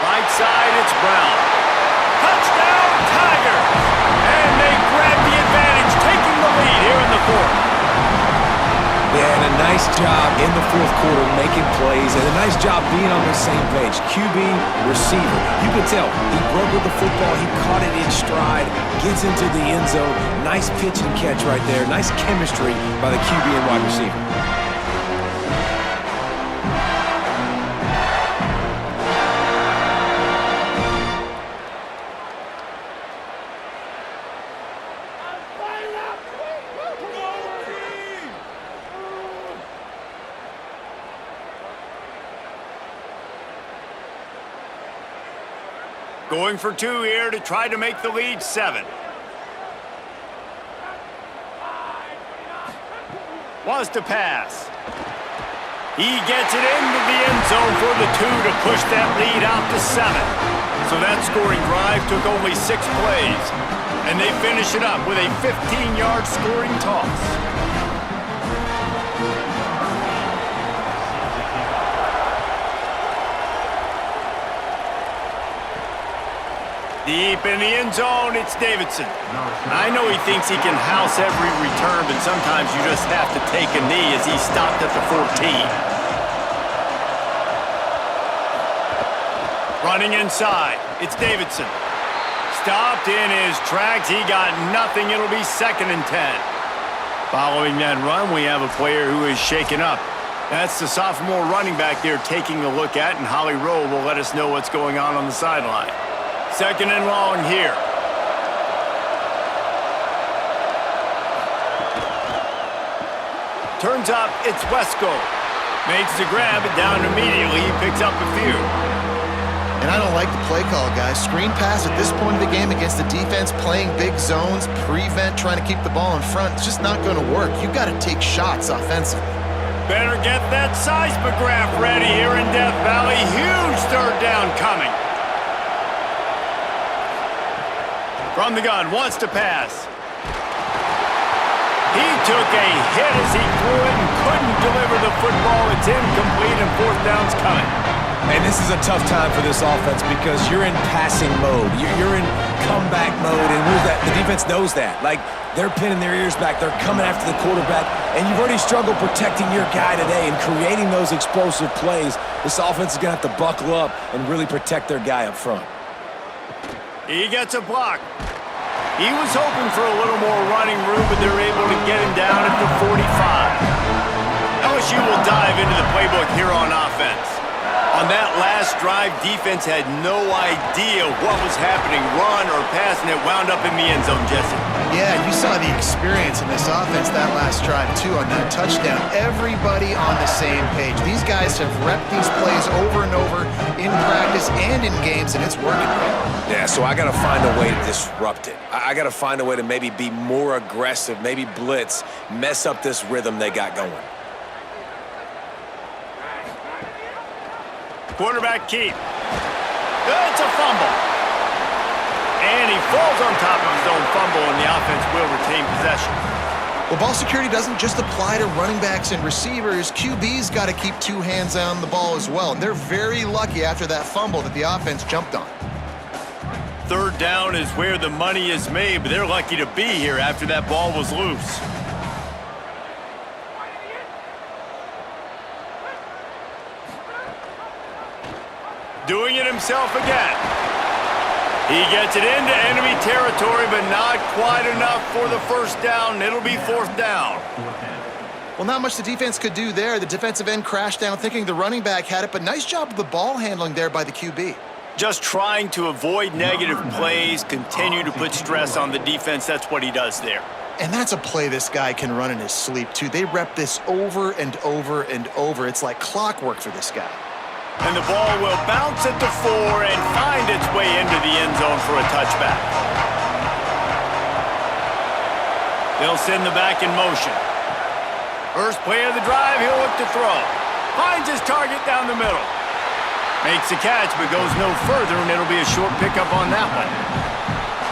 Right side, it's Brown. Touchdown, Tigers! And they grab the advantage, taking the lead here in the 4th. Yeah, and a nice job in the 4th quarter making plays, and a nice job being on the same page. QB, receiver. You could tell he broke with the football, he caught it in stride, gets into the end zone. Nice pitch and catch right there. Nice chemistry by the QB and wide receiver. Going for 2 here to try to make the lead 7. Wants to pass. He gets it into the end zone for the 2 to push that lead out to 7. So that scoring drive took only 6 plays. And they finish it up with a 15-yard scoring toss. Deep in the end zone, it's Davidson. I know he thinks he can house every return, but sometimes you just have to take a knee as he stopped at the 14. Running inside, it's Davidson. Stopped in his tracks, he got nothing, it'll be 2nd and 10. Following that run, we have a player who is shaken up. That's the sophomore running back they're taking a look at, and Holly Rowe will let us know what's going on the sideline. 2nd and long here. Turns up, it's Wesco. Makes the grab, and down immediately, he picks up a few. And I don't like the play call, guys. Screen pass at this point of the game against the defense, playing big zones, prevent, trying to keep the ball in front. It's just not going to work. You've got to take shots offensively. Better get that seismograph ready here in Death Valley. Huge 3rd down coming. From the gun, wants to pass. He took a hit as he threw it and couldn't deliver the football. It's incomplete and 4th down's coming. And this is a tough time for this offense because you're in passing mode. You're in comeback mode, and the defense knows that. Like, they're pinning their ears back. They're coming after the quarterback, and you've already struggled protecting your guy today and creating those explosive plays. This offense is going to have to buckle up and really protect their guy up front. He gets a block. He was hoping for a little more running room, but they're able to get him down at the 45. LSU will dive into the playbook here on offense. On that last drive, defense had no idea what was happening, run or pass, and it wound up in the end zone, Jesse. Yeah, you saw the experience in this offense that last drive, too, on that touchdown. Everybody on the same page. These guys have repped these plays over and over in practice and in games, and it's working. Yeah, so I got to find a way to disrupt it. I got to find a way to maybe be more aggressive, maybe blitz, mess up this rhythm they got going. Quarterback keep. It's a fumble. And he falls on top of his own fumble, and the offense will retain possession. Well, ball security doesn't just apply to running backs and receivers. QB's got to keep two hands on the ball as well. And they're very lucky after that fumble that the offense jumped on. Third down is where the money is made, but they're lucky to be here after that ball was loose. Doing it himself again. He gets it into enemy territory, but not quite enough for the first down. It'll be fourth down. Well, not much the defense could do there. The defensive end crashed down thinking the running back had it, but nice job of the ball handling there by the QB. Just trying to avoid negative plays, continue to put stress on the defense. That's what he does there. And that's a play this guy can run in his sleep, too. They rep this over and over and over. It's like clockwork for this guy. And the ball will bounce at the 4 and find its way into the end zone for a touchback. They'll send the back in motion. First play of the drive, he'll look to throw. Finds his target down the middle. Makes a catch, but goes no further, and it'll be a short pickup on that one.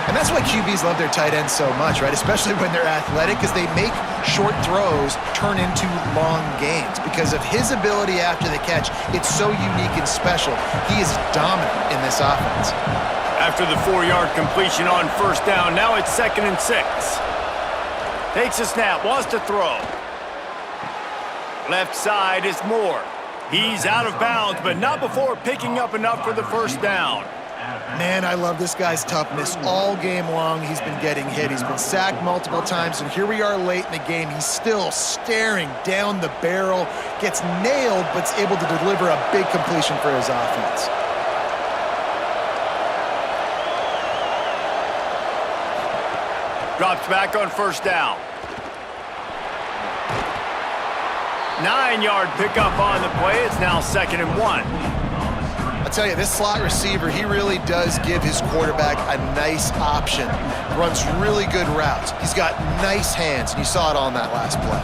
And that's why QBs love their tight ends so much, right? Especially when they're athletic, because they make short throws turn into long gains. Because of his ability after the catch, it's so unique and special. He is dominant in this offense. After the 4-yard completion on first down, now it's 2nd and 6. Takes a snap, wants to throw. Left side is Moore. He's out of bounds, but not before picking up enough for the first down. Man, I love this guy's toughness. All game long, he's been getting hit. He's been sacked multiple times, and here we are late in the game. He's still staring down the barrel, gets nailed, but's able to deliver a big completion for his offense. Drops back on first down. 9-yard pickup on the play. It's now 2nd and 1. I'll tell you, this slot receiver, he really does give his quarterback a nice option. Runs really good routes. He's got nice hands, and you saw it on that last play.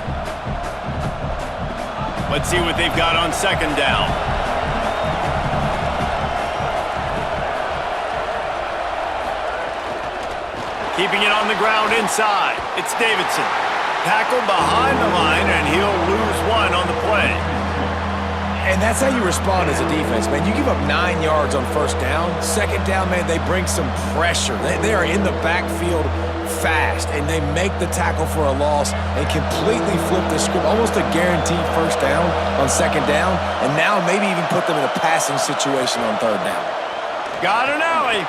Let's see what they've got on 2nd down. Keeping it on the ground inside. It's Davidson. Tackled behind the line, and he'll lose one on the play. And that's how you respond as a defense, man. You give up 9 yards on first down. 2nd down, man, they bring some pressure. They are in the backfield fast, and they make the tackle for a loss and completely flip the script. Almost a guaranteed first down on 2nd down, and now maybe even put them in a passing situation on 3rd down. Got an alley.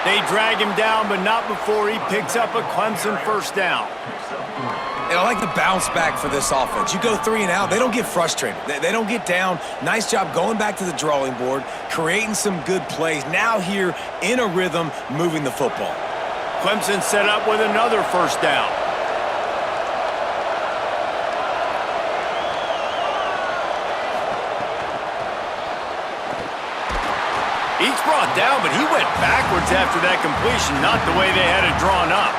They drag him down, but not before he picks up a Clemson first down. And I like the bounce back for this offense. You go 3 and out, they don't get frustrated. They don't get down. Nice job going back to the drawing board, creating some good plays. Now here in a rhythm, moving the football. Clemson set up with another first down. He's brought down, but he went backwards after that completion, not the way they had it drawn up.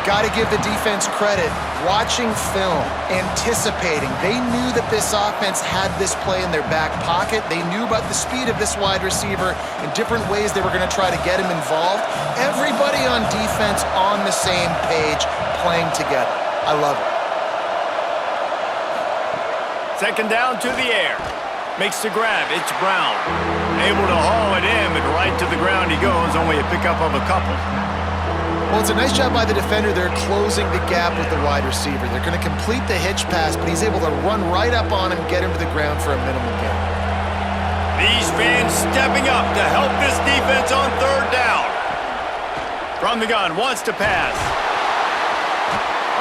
Got to give the defense credit. Watching film, anticipating. They knew that this offense had this play in their back pocket. They knew about the speed of this wide receiver and different ways they were going to try to get him involved. Everybody on defense on the same page, playing together. I love it. 2nd down to the air. Makes the grab. It's Brown. Able to haul it in, but right to the ground he goes. Only a pickup of a couple. Well, it's a nice job by the defender. They're closing the gap with the wide receiver. They're going to complete the hitch pass, but he's able to run right up on him, get him to the ground for a minimal gain. These fans stepping up to help this defense on 3rd down. From the gun, wants to pass.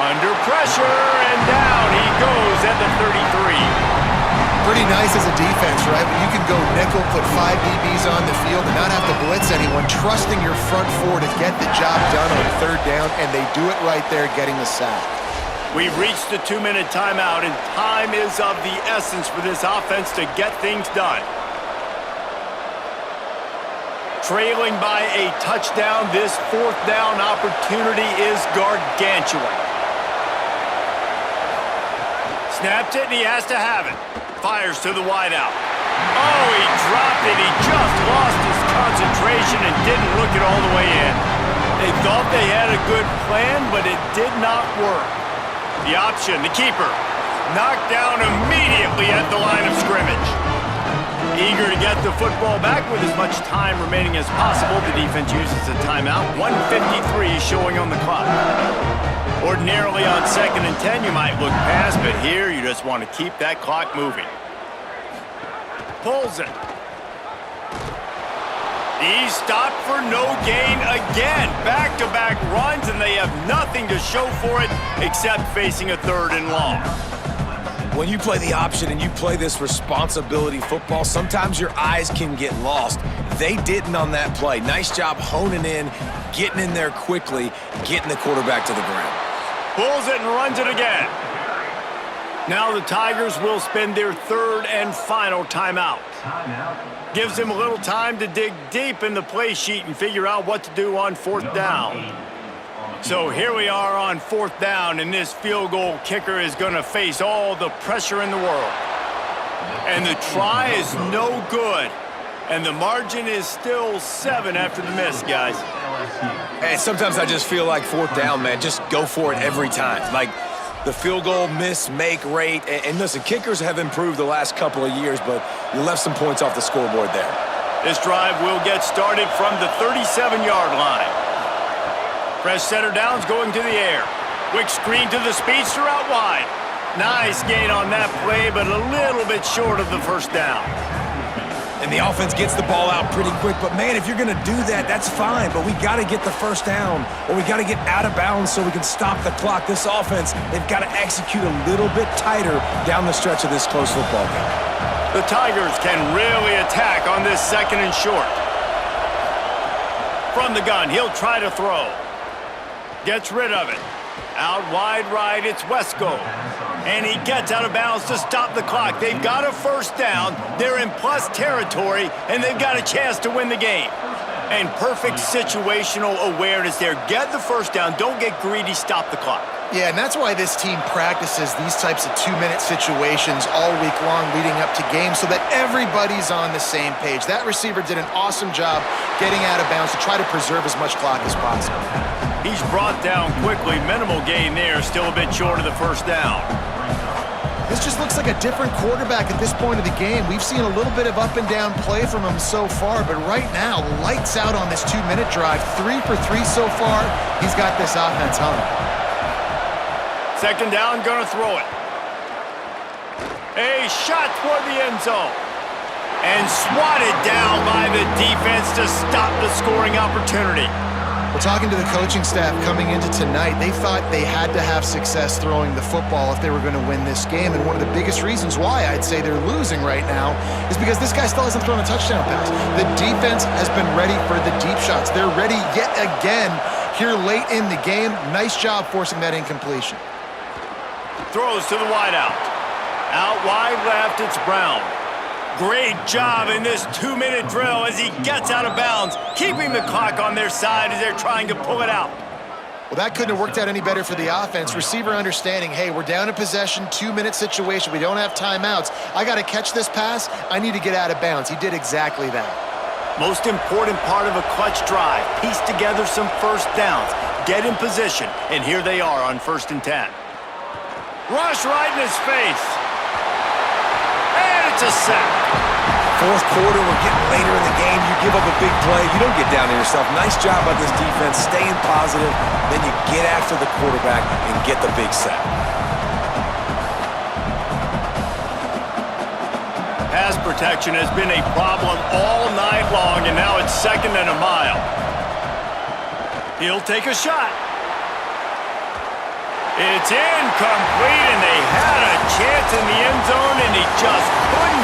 Under pressure, and down he goes at the 33. pretty nice as a defense, right? When you can go nickel, put 5 DBs on the field and not have to blitz anyone, trusting your front four to get the job done on third down, and they do it right there, getting the sack. We've reached the 2-minute timeout, and time is of the essence for this offense to get things done. Trailing by a touchdown, this fourth down opportunity is gargantuan. Snaps it, and he has to have it. Fires to the wideout. Oh, he dropped it. He just lost his concentration and didn't look it all the way in. They thought they had a good plan, but it did not work. The option, the keeper, knocked down immediately at the line of scrimmage. Eager to get the football back with as much time remaining as possible, the defense uses a timeout. 1:53 showing on the clock. Ordinarily on 2nd and 10, you might look past, but here you just want to keep that clock moving. Pulls it. He's stopped for no gain again. Back-to-back runs, and they have nothing to show for it except facing a 3rd and long. When you play the option and you play this responsibility football, sometimes your eyes can get lost. They didn't on that play. Nice job honing in, getting in there quickly, getting the quarterback to the ground. Pulls it and runs it again. Now the Tigers will spend their 3rd and final timeout. Gives them a little time to dig deep in the play sheet and figure out what to do on 4th down. So here we are on 4th down, and this field goal kicker is going to face all the pressure in the world. And the try is no good. And the margin is still 7 after the miss, guys. Hey, sometimes I just feel like 4th down, man. Just go for it every time. Like the field goal miss-make rate. And listen, kickers have improved the last couple of years, but you left some points off the scoreboard there. This drive will get started from the 37-yard line. Fresh center downs going to the air. Quick screen to the speedster out wide. Nice gain on that play, but a little bit short of the 1st down. And the offense gets the ball out pretty quick. But, man, if you're going to do that, that's fine. But we got to get the 1st down, or we got to get out of bounds so we can stop the clock. This offense, they've got to execute a little bit tighter down the stretch of this close football game. The Tigers can really attack on this 2nd and short. From the gun, he'll try to throw. Gets rid of it. Out wide right, it's Wesco. And he gets out of bounds to stop the clock. They've got a 1st down. They're in plus territory, and they've got a chance to win the game. And perfect situational awareness there. Get the 1st down. Don't get greedy. Stop the clock. Yeah, and that's why this team practices these types of 2-minute situations all week long leading up to games so that everybody's on the same page. That receiver did an awesome job getting out of bounds to try to preserve as much clock as possible. He's brought down quickly. Minimal gain there. Still a bit short of the 1st down. This just looks like a different quarterback at this point of the game. We've seen a little bit of up and down play from him so far, but right now, lights out on this 2-minute drive. 3 for 3 so far. He's got this offense humming. 2nd down, gonna throw it. A shot toward the end zone. And swatted down by the defense to stop the scoring opportunity. Well, talking to the coaching staff coming into tonight, they thought they had to have success throwing the football if they were going to win this game. And one of the biggest reasons why I'd say they're losing right now is because this guy still hasn't thrown a touchdown pass. The defense has been ready for the deep shots. They're ready yet again here late in the game. Nice job forcing that incompletion. Throws to the wideout. Out wide left, it's Brown. Great job in this 2-minute drill as he gets out of bounds, keeping the clock on their side as they're trying to pull it out. Well, that couldn't have worked out any better for the offense. Receiver understanding, hey, we're down in possession, 2-minute situation. We don't have timeouts. I got to catch this pass. I need to get out of bounds. He did exactly that. Most important part of a clutch drive. Piece together some 1st downs. Get in position. And here they are on 1st and 10. Rush right in his face. And it's a sack. 4th quarter, we're getting later in the game. You give up a big play, you don't get down on yourself. Nice job by this defense, staying positive. Then you get after the quarterback and get the big sack. Pass protection has been a problem all night long, and now it's 2nd and a mile. He'll take a shot. It's incomplete, and they had a chance in the end zone, and he just couldn't